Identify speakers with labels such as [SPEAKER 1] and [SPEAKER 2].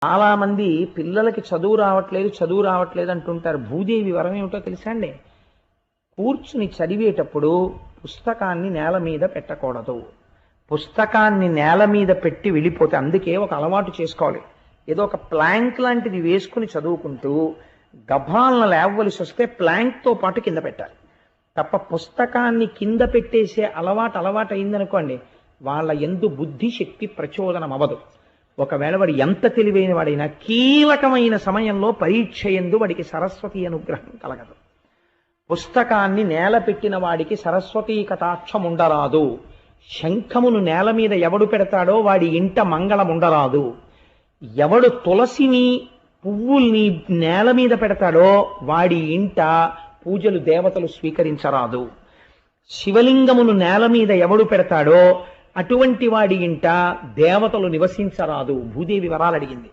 [SPEAKER 1] చాలా మంది పిల్లలకి చదువు రావట్లేదు అంటుంటారు. భూదేవి వరం ఏమిటో తెలుసా అండి? కూర్చుని చదివేటప్పుడు పుస్తకాన్ని నేల మీద పెట్టకూడదు. పుస్తకాన్ని నేల మీద పెట్టి వెళ్ళిపోతే, అందుకే ఒక అలవాటు చేసుకోవాలి. ఏదో ఒక ప్లాంక్ లాంటిది వేసుకుని చదువుకుంటూ గభాలను లేవవలసి వస్తే ప్లాంక్తో పాటు కింద పెట్టాలి తప్ప పుస్తకాన్ని కింద పెట్టేసే అలవాటు అయిందనుకోండి, వాళ్ళ యందు బుద్ధి శక్తి ప్రచోదనం అవ్వదు. ఒకవేళ వాడు ఎంత తెలివైన వాడైనా కీలకమైన సమయంలో పరీక్ష యందు వాడికి సరస్వతి అనుగ్రహం కలగదు. పుస్తకాన్ని నేల పెట్టిన వాడికి సరస్వతీ కటాక్షం ఉండరాదు. శంఖమును నేల మీద ఎవడు పెడతాడో వాడి ఇంట మంగళం ఉండరాదు. ఎవడు తులసిని పువ్వుల్ని నేల మీద పెడతాడో వాడి ఇంట పూజలు దేవతలు స్వీకరించరాదు. శివలింగమును నేల మీద ఎవడు పెడతాడో అటువంటి వాడి ఇంట దేవతలు నివసించరాదు. భూదేవి వరాలు అడిగింది.